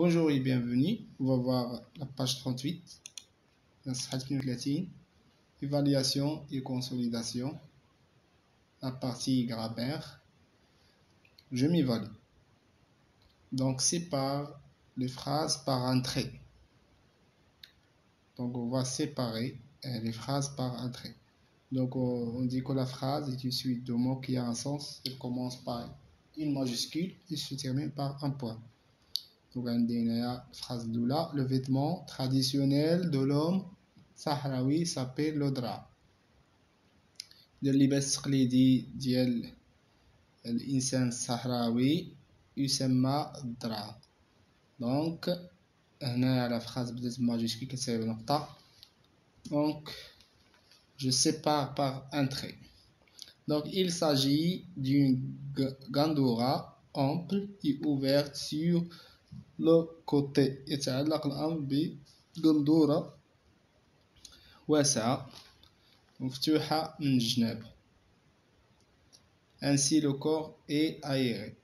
Bonjour et bienvenue. On va voir la page 38. Évaluation et consolidation. La partie grammaire. Je m'évalue. Donc, sépare les phrases par un trait. Donc, on va séparer les phrases par un trait. Donc, on dit que la phrase est une suite de mots qui a un sens. Elle commence par une majuscule et se termine par un point. Donc, la phrase de là, le vêtement traditionnel de l'homme sahraoui s'appelle le drap. اللباس التقليدي ديال الإنسان الصحراوي يسمى الدرع. دونك هنا la phrase بدات بماجيسكول كتساوي نقطة. Donc je sépare par un trait. Donc il s'agit d'une gandoura ample et ouverte sur le côté. يتعلق الأمر بغندورة واسعة مفتوحة من الجناب. Ainsi le corps est aéré.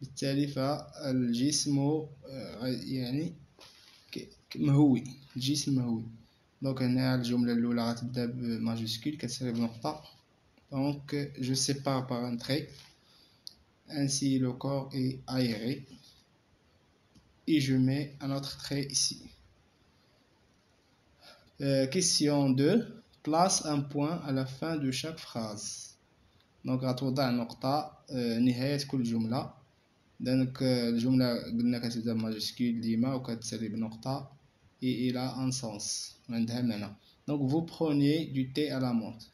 بالتالي فالجسم يعني مهوي. الجسم مهوي. دونك هنا الجملة الأولى غتبدا بماجيسكول كتساوي بنقطة. Donc je sépare par un trait. Ainsi le corps est aéré. Et je mets un autre trait ici. Question 2. Place un point à la fin de chaque phrase. Donc غتوضع نقطة نهاية كل جملة. دونك الجملة قلنا كتبدا بماجيسكول ديما وكتسالي بنقطة et il a un sens عندها معنى. Donc vous prenez du thé à la menthe.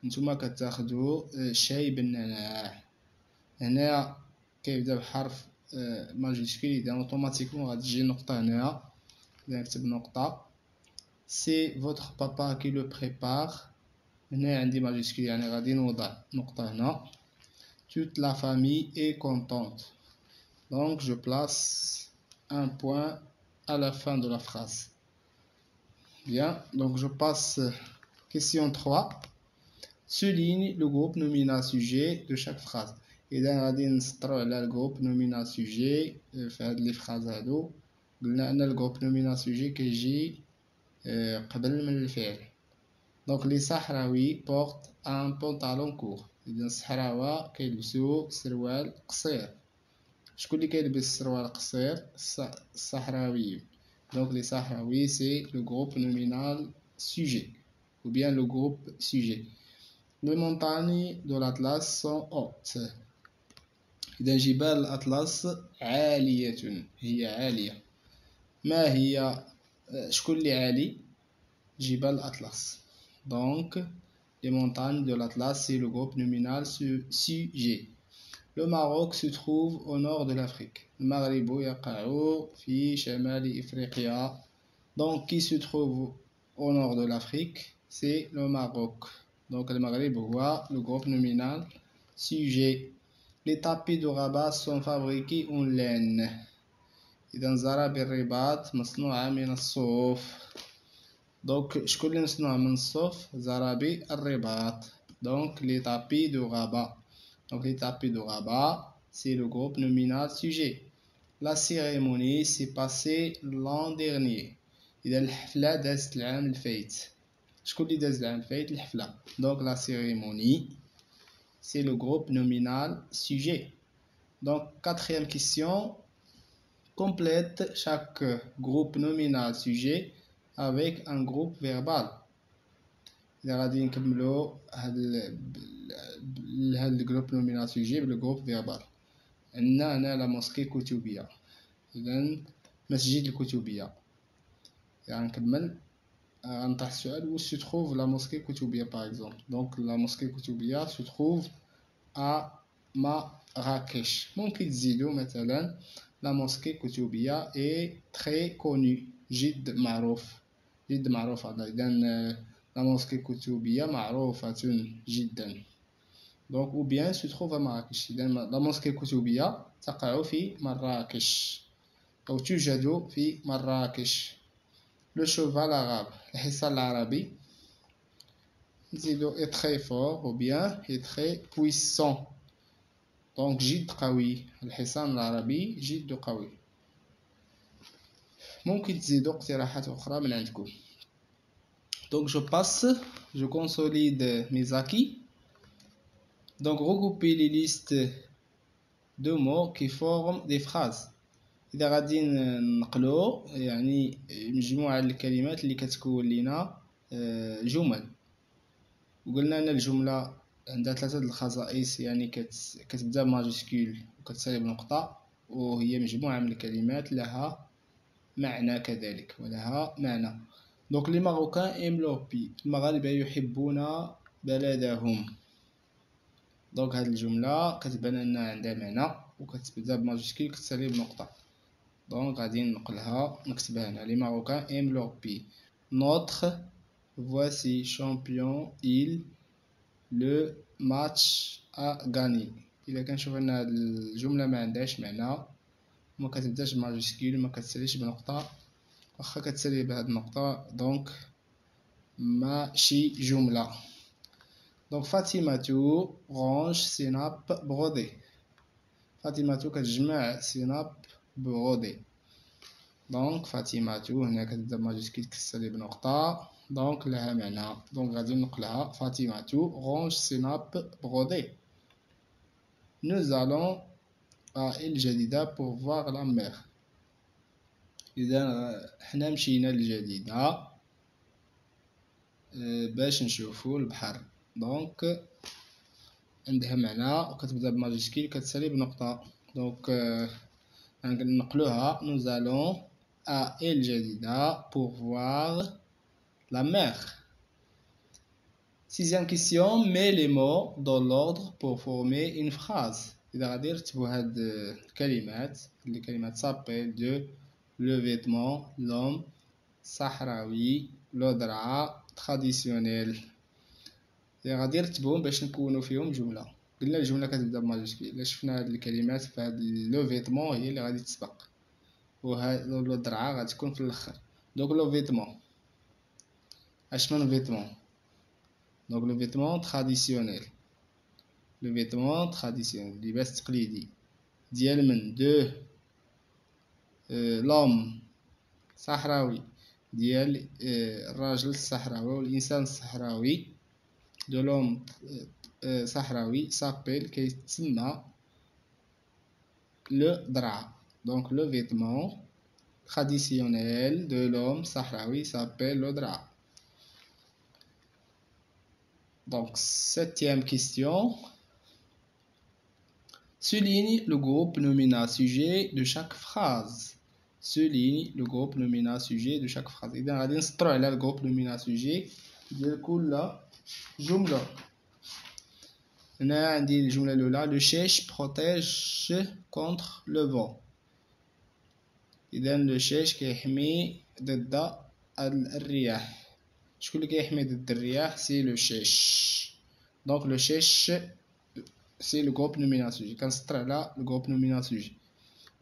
نتوما كتاخدو شاي بالنعناع. هنا كيبدا بحرف ماجيسكول إذا اوتوماتيكمون غتجي نقطة هنا. إذا نكتب نقطة. C'est votre papa qui le prépare. هنا عندي ماجيسكول يعني غادي نوضع نقطة هنا. Toute la famille est contente. Donc je place un point à la fin de la phrase. Bien, donc je passe question 3. Souligne le groupe nominal sujet de chaque phrase. إذا غادي نسطرو على الجروب نومينال سوجي في هاد لي فراز هادو. قلنا أن الجروب نومينال سوجي كيجي قبل من الفعل. دونك لي صحراوي بورت ان بونطالون كور. إذا الصحراوة كيلبسو سروال قصير. شكون اللي كيلبس السروال قصير؟ الصحراوي. دونك لي صحراوي سي لو جروب نومينال سوجي ou bien le groupe sujet. Les montagnes de l'Atlas sont hautes. إذا جبال الأطلس عالية. هي عالية. ما هي شكون اللي عالي؟ جبال الأطلس. Donc les montagnes de l'Atlas c'est le groupe nominal sujet. Le Maroc se trouve au nord de l'Afrique. المغرب يقع في شمال إفريقيا. Donc qui se trouve au nord de l'Afrique c'est le Maroc. Donc le Maghreb هو le groupe nominal sujet. Les tapis de Rabat sont fabriqués en laine. إذا زرابي الرباط مصنوعة من الصوف. Donc شكون اللي مصنوع من الصوف؟ زرابي الرباط. Donc les tapis de Rabat. Donc les tapis de Rabat c'est le groupe nominal sujet. La cérémonie s'est passée l'an dernier. إذا الحفلة دازت العام الفايت. شكون اللي داز العام الفايت؟ الحفلة. Donc la cérémonie c'est le groupe nominal sujet. Donc quatrième question. Complète chaque groupe nominal sujet avec un groupe verbal. إذا غادي نكملو هاد الجروب نومينال سوجي بالجروب فيربال. عندنا هنا لا موسكي كتبية. إذا مسجد الكتبية. يعني نكمل غنطرح السؤال où se trouve la mosquée Koutoubia par exemple. Donc la mosquée Koutoubia se trouve à Marrakech. ممكن تزيدو مثلا la mosquée Koutoubia est très connue. جد معروف. جد معروف هذا. إذا la mosquée Koutoubia معروفة جدا. Donc ou bien se trouve à Marrakech. إذا la mosquée Koutoubia تقع في مراكش أو توجد في مراكش. Le cheval arabe. الحصان العربي نزيدو est très fort ou bien est très puissant. Donc جد قوي. الحصان العربي جد قوي. ممكن تزيدوا اقتراحات أخرى من عندكم. Donc je passe, je consolide mes acquis. Donc regrouper les listes de mots qui forment des phrases. إذا غادي نقلو يعني مجموعة الكلمات اللي كتكون لنا جمل، وقلنا أن الجملة عندها ثلاثة الخصائص، يعني كتبدا بماجيسكول وكتسالي بنقطة، وهي مجموعة من الكلمات لها معنى كذلك ولها معنى. دونك لي ماروكان ايم لور بي، المغاربة يحبون بلدهم. دونك هاد الجملة كتبان أنها عندها معنى وكتبدا بماجيسكول كتسالي بنقطة. دونك غادي نقلها نكتبها هنا. لي ماروكان ايم لور بي. Notre voici champion, il le match a gagné. إلا كنشوف أن هاد الجملة ما عندهاش معنى، ما كتبداش بماجيسكول، ما كتساليش بنقطة، واخا كتسالي بهاد النقطة دونك ماشي جملة. دونك فاطمة range ses nappes brodées. فاطمة كتجمع سي ناب برودي. دونك فاطمة هنا كتبدا بماجيسكول كتسالي بنقطة، دونك لها معنى. دونك غادي نقلها فاطمة range ses nappes brodées. Nous allons à El Jadida pour voir la mer. إذا حنا مشينا للجديدة باش نشوفو البحر. دونك عندها معنى وكتبدا بماجيسكول كتسالي بنقطة. دونك نقلوها nous allons à El Jadida pour voir la mer. Sixième question, mets les mots dans l'ordre pour former une phrase. إذا غادي نرتبوا هاد الكلمات، الكلمات s'appelle de le vêtement, l'homme, صحراوي, le drap, traditionnel. إذا غادي نرتبوهم باش نكونوا فيهم جملة. قلنا الجملة كتبدا بماجيسكول. إلا شفنا هاد الكلمات فهاد لو فيتمون هي اللي غادي تسبق، وهاد لو درعا غادي تكون في الاخر. دونك لو فيتمون، اشمن فيتمون؟ دونك لو فيتمون تراديسيونيل، لو فيتمون تراديسيونيل لباس تقليدي ديال من دو لوم صحراوي، ديال الراجل الصحراوي والانسان الصحراوي، دو لوم صحراوي سابيل كيتسمى le drap. Donc le vêtement traditionnel de l'homme sahraoui s'appelle le drap. Donc septième question. Souligne le groupe nominal sujet de chaque phrase. Souligne le groupe nominal sujet de chaque phrase. إذا غادي نسطرو على الجروب نومينال سوجي ديال كل جملة. هنا عندي الجملة الأولى le chèche protège contre le vent. إذا لو شيش كيحمي ضد الرياح. شكون اللي كيحمي ضد الرياح؟ سي لو شيش. دونك لو شيش سي لو جروب نومينال سوجي. كنسطر على لو جروب نومينال سوجي.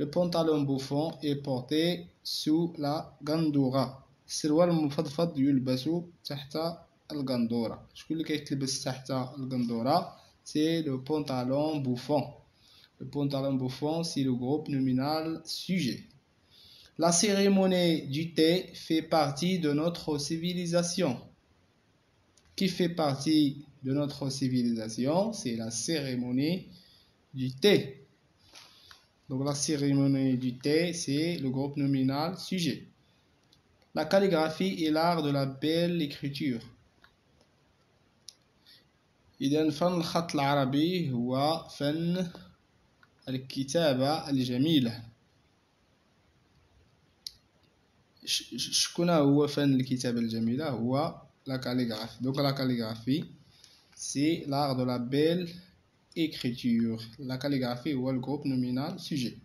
لو بونطالون بوفون اي بورتي سو لا غاندورا. السروال المفضفض يلبس تحت الغندورة. شكون اللي كيتلبس تحت الغندورة؟ سي لو بونطالون بوفون. لو بونطالون بوفون سي لو جروب نومينال سوجي. La cérémonie du thé fait partie de notre civilisation. Qui fait partie de notre civilisation? C'est la cérémonie du thé. Donc la cérémonie du thé, c'est le groupe nominal sujet. La calligraphie est l'art de la belle écriture. إذن فن الخط العربي هو فن الكتابة الجميلة. شكون هو فن الكتابة الجميلة؟ هو la calligraphie. Donc la calligraphie c'est l'art de la belle écriture. La calligraphie هو le groupe nominal sujet.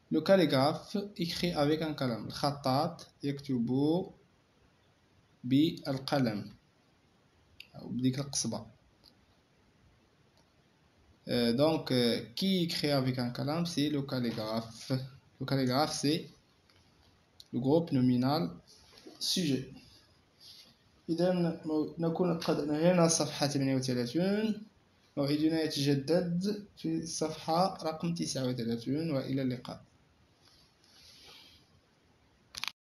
Le calligraphe écrit avec un قلم. الخطاط يكتب بالقلم أو بديك القصبة. Donc qui écrit avec un قلم? C'est le calligraphe. Le calligraphe c'est le groupe nominal sujet. إذا نكون قد انهينا صفحة 38. موعدنا يتجدد في الصفحة رقم 39 وإلى اللقاء.